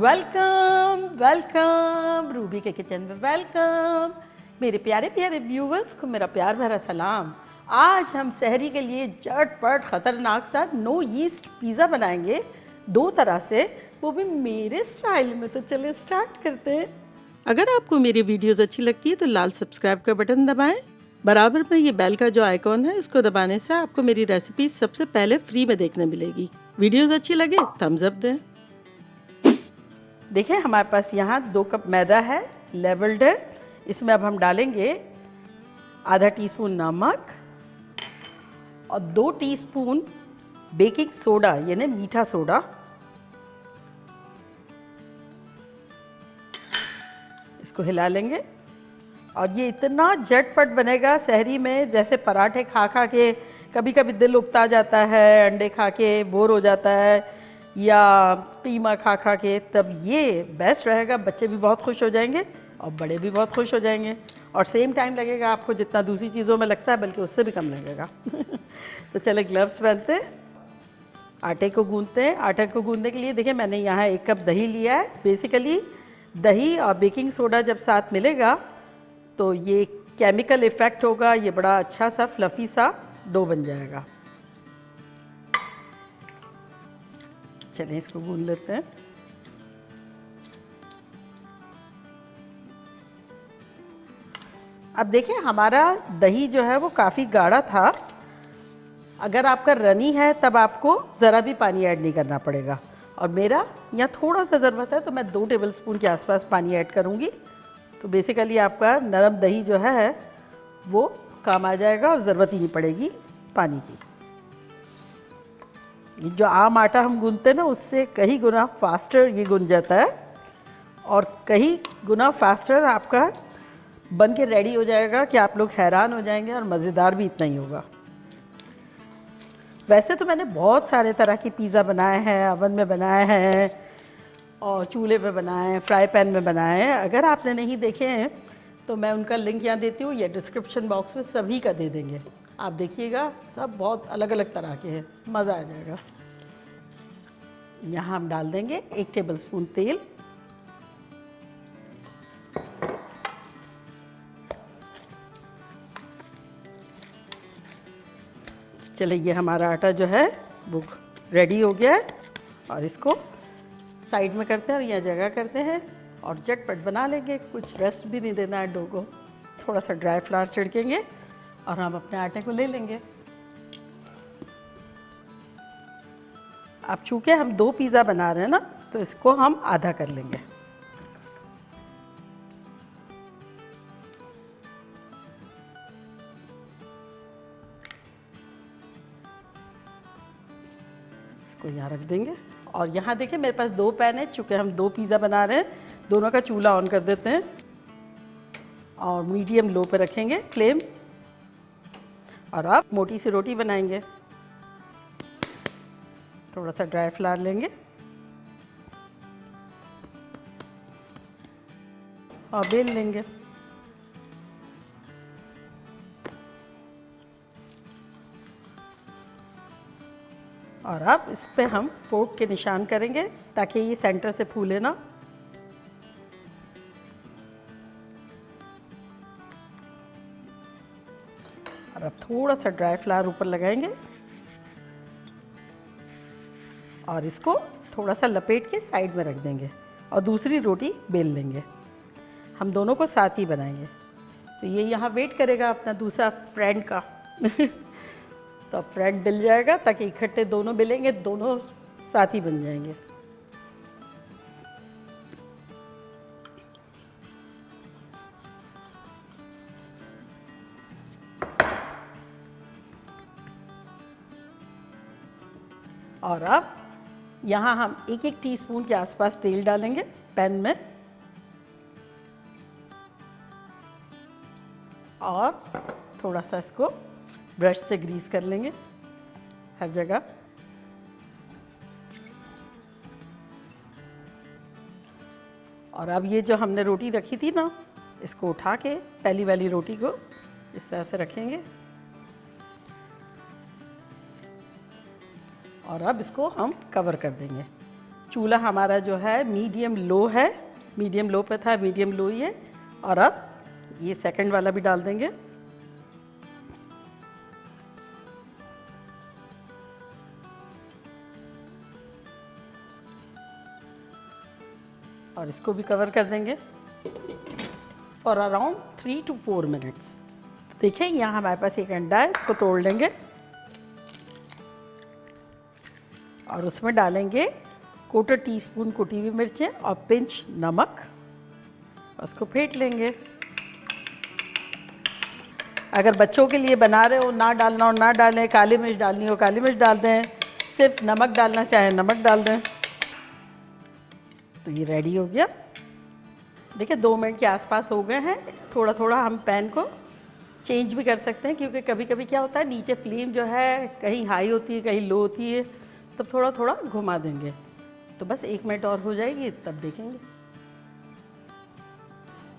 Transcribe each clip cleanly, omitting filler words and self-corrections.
Welcome welcome Ruby के kitchen में welcome. मेरे प्यारे प्यारे व्यूवर्स को मेरा प्यार भरा सलाम। आज हम सहरी के लिए झटपट खतरनाक सा नो यीस्ट पिज़्ज़ा बनाएंगे दो तरह से, वो भी मेरे स्टाइल में। तो चलिए स्टार्ट करते हैं। अगर आपको मेरी वीडियोस अच्छी लगती है तो लाल सब्सक्राइब का बटन दबाएं। बराबर में ये बेल का जो आइकॉन है इसको दबाने से आपको मेरी रेसिपी सबसे पहले फ्री में देखने मिलेगी। वीडियोस अच्छी लगे थम्स अप दें। देखिए हमारे पास यहाँ 2 कप मैदा है, लेवल्ड है। इसमें अब हम डालेंगे आधा टीस्पून नमक और 2 टीस्पून बेकिंग सोडा यानी मीठा सोडा। इसको हिला लेंगे और ये इतना झटपट बनेगा सहरी में, जैसे पराठे खा खा के कभी कभी दिल उगता जाता है, अंडे खा के बोर हो जाता है या कीमा खा खा के, तब ये बेस्ट रहेगा। बच्चे भी बहुत खुश हो जाएंगे और बड़े भी बहुत खुश हो जाएंगे और सेम टाइम लगेगा आपको जितना दूसरी चीज़ों में लगता है, बल्कि उससे भी कम लगेगा। तो चले ग्लव्स पहनते हैं, आटे को गूंदते हैं। आटे को गूंदने के लिए देखिए मैंने यहाँ 1 कप दही लिया है। बेसिकली दही और बेकिंग सोडा जब साथ मिलेगा तो ये केमिकल इफ़ेक्ट होगा, ये बड़ा अच्छा सा फ्लफ़ी सा डो बन जाएगा। चलिए इसको गूंद लेते हैं। अब देखिए हमारा दही जो है वो काफ़ी गाढ़ा था। अगर आपका रनी है तब आपको ज़रा भी पानी ऐड नहीं करना पड़ेगा, और मेरा यहाँ थोड़ा सा ज़रूरत है तो मैं 2 टेबलस्पून के आसपास पानी ऐड करूँगी। तो बेसिकली आपका नरम दही जो है वो काम आ जाएगा और ज़रूरत ही नहीं पड़ेगी पानी की। ये जो आम आटा हम गूंदते हैं ना, उससे कहीं गुना फास्टर ये गूंद जाता है और कहीं गुना फास्टर आपका बन के रेडी हो जाएगा कि आप लोग हैरान हो जाएंगे, और मज़ेदार भी इतना ही होगा। वैसे तो मैंने बहुत सारे तरह की पिज़्ज़ा बनाए हैं, ओवन में बनाए हैं और चूल्हे पे बनाए हैं, फ्राई पैन में बनाए हैं। अगर आपने नहीं देखे हैं तो मैं उनका लिंक यहाँ देती हूँ या डिस्क्रिप्शन बॉक्स में सभी का दे देंगे। आप देखिएगा, सब बहुत अलग अलग तरह के हैं, मज़ा आ जाएगा। यहाँ हम डाल देंगे 1 टेबलस्पून तेल। चलिए ये हमारा आटा जो है वो रेडी हो गया है, और इसको साइड में करते हैं और यहाँ जगह करते हैं और झटपट बना लेंगे। कुछ रेस्ट भी नहीं देना है डो को। थोड़ा सा ड्राई फ्लावर छिड़केंगे और हम अपने आटे को ले लेंगे। अब चूँकि हम 2 पिज़्ज़ा बना रहे हैं ना, तो इसको हम आधा कर लेंगे। इसको यहाँ रख देंगे और यहाँ देखिए मेरे पास 2 पैन है। चूँकि हम 2 पिज़्ज़ा बना रहे हैं, दोनों का चूल्हा ऑन कर देते हैं और मीडियम लो पे रखेंगे फ्लेम। और अब मोटी सी रोटी बनाएंगे। थोड़ा सा ड्राई फ्लावर लेंगे और बेल लेंगे। और अब इस पे हम फोर्क के निशान करेंगे ताकि ये सेंटर से फूले ना। और अब थोड़ा सा ड्राई फ्लावर ऊपर लगाएंगे और इसको थोड़ा सा लपेट के साइड में रख देंगे और दूसरी रोटी बेल लेंगे। हम दोनों को साथ ही बनाएंगे। तो ये यहाँ वेट करेगा अपना दूसरा फ्रेंड का। तो फ्रेंड बेल जाएगा ताकि इकट्ठे दोनों बेलेंगे, दोनों साथ ही बन जाएंगे। और अब यहाँ हम 1-1 टीस्पून के आसपास तेल डालेंगे पैन में और थोड़ा सा इसको ब्रश से ग्रीस कर लेंगे हर जगह। और अब ये जो हमने रोटी रखी थी ना, इसको उठा के पहली वाली रोटी को इस तरह से रखेंगे और अब इसको हम कवर कर देंगे। चूल्हा हमारा जो है मीडियम लो है, मीडियम लो पे था, मीडियम लो ही है। और अब ये सेकंड वाला भी डाल देंगे। और इसको भी कवर कर देंगे फॉर अराउंड 3 to 4 मिनट्स। देखिए यहाँ हमारे पास एक अंडा है, इसको तोड़ लेंगे और उसमें डालेंगे 1/4 टीस्पून कुटी हुई मिर्चें और पिंच नमक। उसको फेंट लेंगे। अगर बच्चों के लिए बना रहे हो, ना डालना हो ना डालें, काली मिर्च डालनी हो काली मिर्च डाल दें, सिर्फ नमक डालना चाहे नमक डाल दें। तो ये रेडी हो गया। देखिए 2 मिनट के आसपास हो गए हैं। थोड़ा थोड़ा हम पैन को चेंज भी कर सकते हैं, क्योंकि कभी कभी क्या होता है नीचे फ्लेम जो है कहीं हाई होती है कहीं लो होती है, तब थोड़ा थोड़ा घुमा देंगे। तो बस 1 मिनट और हो जाएगी, तब देखेंगे।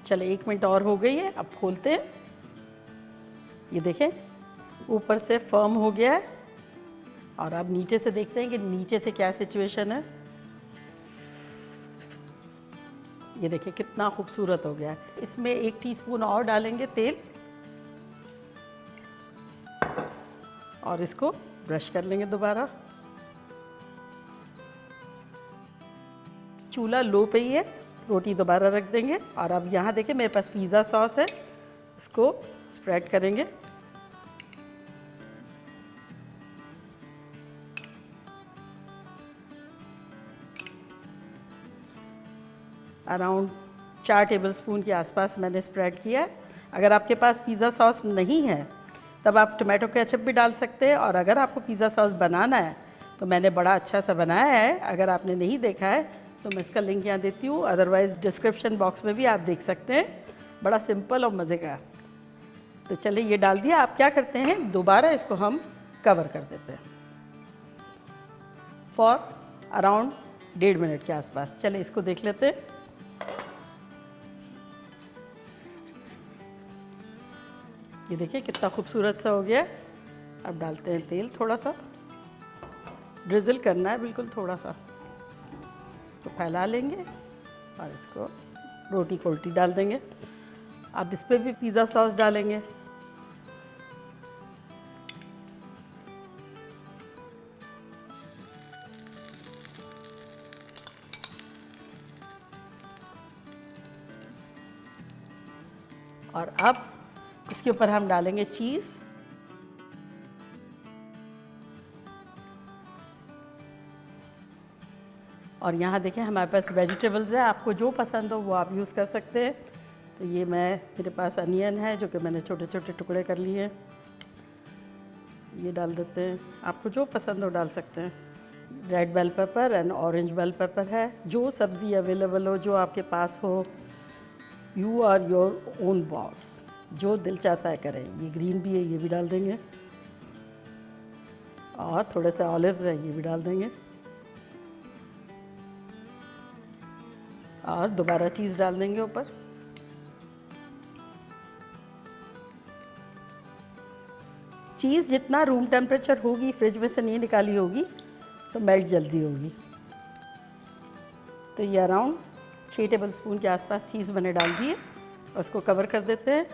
चलो 1 मिनट और हो गई है, अब खोलते हैं। ये देखें ऊपर से फर्म हो गया है। और अब नीचे से देखते हैं कि नीचे से क्या सिचुएशन है। ये देखिए कितना खूबसूरत हो गया है। इसमें 1 टीस्पून और डालेंगे तेल और इसको ब्रश कर लेंगे दोबारा। चूल्हा लो पे ही है, रोटी दोबारा रख देंगे। और अब यहाँ देखिए मेरे पास पिज़्ज़ा सॉस है, इसको स्प्रेड करेंगे। अराउंड 4 टेबलस्पून के आसपास मैंने स्प्रेड किया है। अगर आपके पास पिज़्ज़ा सॉस नहीं है तब आप टोमेटो केचप भी डाल सकते हैं। और अगर आपको पिज़्ज़ा सॉस बनाना है तो मैंने बड़ा अच्छा सा बनाया है, अगर आपने नहीं देखा है तो मैं इसका लिंक यहाँ देती हूँ, अदरवाइज़ डिस्क्रिप्शन बॉक्स में भी आप देख सकते हैं। बड़ा सिंपल और मज़े का। तो चलिए ये डाल दिया। आप क्या करते हैं, दोबारा इसको हम कवर कर देते हैं फॉर अराउंड 1.5 मिनट के आसपास। चलिए इसको देख लेते हैं। ये देखिए कितना खूबसूरत सा हो गया। अब डालते हैं तेल, थोड़ा सा ड्रिज़ल करना है, बिल्कुल थोड़ा सा। इसको फैला लेंगे और इसको रोटी को उल्टी डाल देंगे। अब इस पर भी पिज़्ज़ा सॉस डालेंगे। और अब इसके ऊपर हम डालेंगे चीज़। और यहाँ देखें हमारे पास वेजिटेबल्स है, आपको जो पसंद हो वो आप यूज़ कर सकते हैं। तो ये मेरे पास अनियन है जो कि मैंने छोटे छोटे टुकड़े कर लिए हैं, ये डाल देते हैं। आपको जो पसंद हो डाल सकते हैं। Red bell pepper and orange bell pepper है, जो सब्ज़ी अवेलेबल हो, जो आपके पास हो। You are your own boss, जो दिल चाहता है करें। ये ग्रीन भी है, ये भी डाल देंगे। और थोड़े से ऑलिव्स हैं, ये भी डाल देंगे। और दोबारा चीज़ डाल देंगे ऊपर। चीज़ जितना रूम टेम्परेचर होगी, फ्रिज में से नहीं निकाली होगी, तो मेल्ट जल्दी होगी। तो ये अराउंड 6 टेबलस्पून के आसपास चीज़ मैंने डाल दी है। उसको कवर कर देते हैं।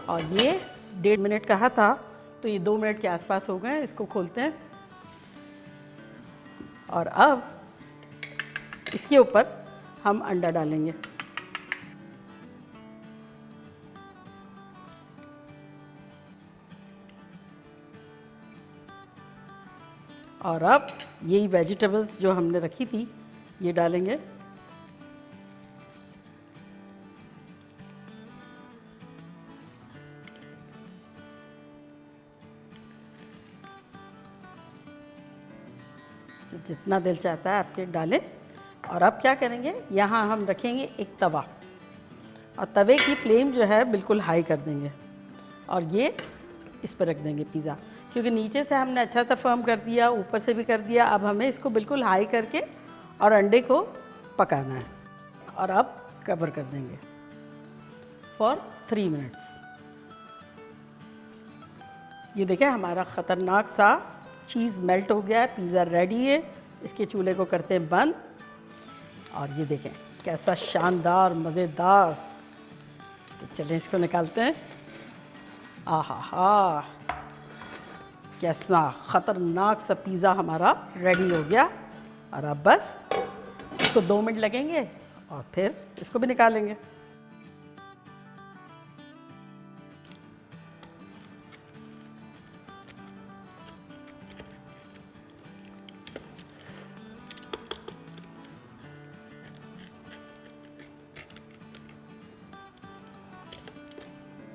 और ये 1.5 मिनट कहा था, तो ये 2 मिनट के आसपास हो गए। इसको खोलते हैं और अब इसके ऊपर हम अंडा डालेंगे। और अब यही वेजिटेबल्स जो हमने रखी थी ये डालेंगे। जितना दिल चाहता है आपके डालें। और अब क्या करेंगे, यहाँ हम रखेंगे एक तवा और तवे की फ्लेम जो है बिल्कुल हाई कर देंगे। और ये इस पर रख देंगे पिज़्ज़ा, क्योंकि नीचे से हमने अच्छा सा फर्म कर दिया, ऊपर से भी कर दिया। अब हमें इसको बिल्कुल हाई करके और अंडे को पकाना है। और अब कवर कर देंगे फॉर 3 मिनट्स। ये देखें हमारा ख़तरनाक सा चीज़ मेल्ट हो गया है, पिज़्ज़ा रेडी है। इसके चूल्हे को करते हैं बंद और ये देखें कैसा शानदार मज़ेदार। तो चलें इसको निकालते हैं। आहा हा, कैसा ख़तरनाक सा पिज़्ज़ा हमारा रेडी हो गया। और अब बस इसको 2 मिनट लगेंगे और फिर इसको भी निकालेंगे।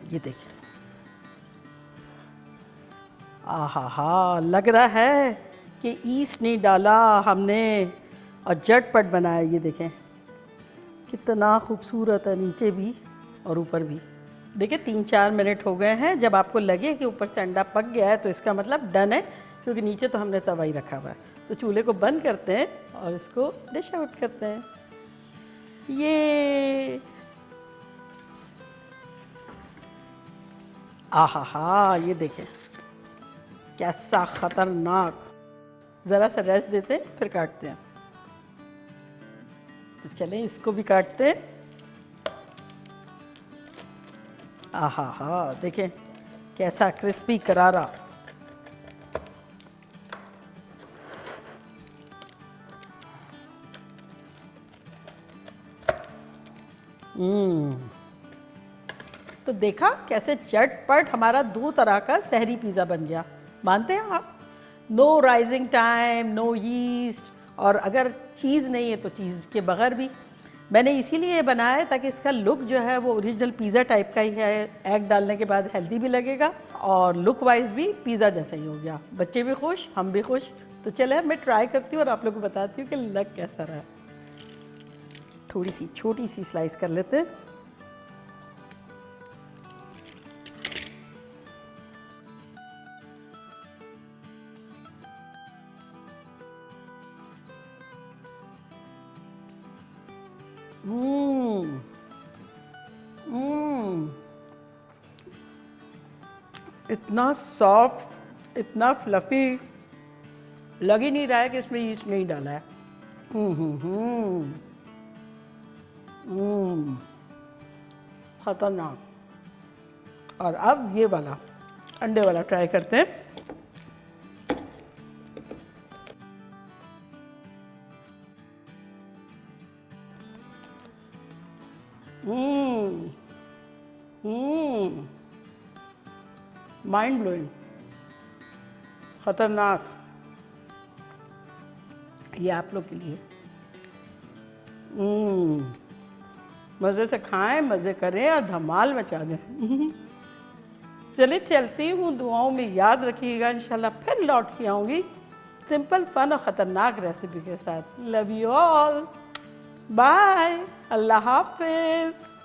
ये देखिए, आहा हा, लग रहा है कि ईस्ट नहीं डाला हमने और झटपट बनाया। ये देखें कितना खूबसूरत है, नीचे भी और ऊपर भी। देखिए 3-4 मिनट हो गए हैं। जब आपको लगे कि ऊपर से अंडा पक गया है तो इसका मतलब डन है, क्योंकि नीचे तो हमने तवा ही रखा हुआ है। तो चूल्हे को बंद करते हैं और इसको डिश आउट करते हैं। ये आहा हा, ये देखें कैसा ख़तरनाक। ज़रा सा रेस्ट देते हैं फिर काटते हैं। तो चलें इसको भी काटते हैं। आहा हा, देखें कैसा क्रिस्पी करारा। तो देखा कैसे झटपट हमारा 2 तरह का सहरी पिज़्ज़ा बन गया। मानते हैं आप? No rising time, no yeast, और अगर चीज़ नहीं है तो चीज़ के बगैर भी। मैंने इसीलिए बनाया है ताकि इसका लुक जो है वो ओरिजिनल पिज़्ज़ा टाइप का ही है। एग डालने के बाद हेल्दी भी लगेगा और लुक वाइज भी पिज़्ज़ा जैसा ही हो गया। बच्चे भी खुश, हम भी खुश। तो चले मैं ट्राई करती हूँ और आप लोग को बताती हूँ कि लग कैसा रहा। थोड़ी सी छोटी सी स्लाइस कर लेते हैं। इतना सॉफ्ट, इतना फ्लफ़ी, लग ही नहीं रहा है कि इसमें यीस्ट नहीं डाला है। ख़तरनाक। और अब ये वाला अंडे वाला ट्राई करते हैं। माइंड ब्लोइंग, ख़तरनाक। ये आप लोग के लिए। मज़े से खाएं, मज़े करें और धमाल मचा दें। चलिए चलती हूँ, दुआओं में याद रखिएगा। इंशाल्लाह फिर लौट के आऊँगी सिंपल, फन और ख़तरनाक रेसिपी के साथ। लव यू ऑल, बाय, अल्लाह हाफिज़।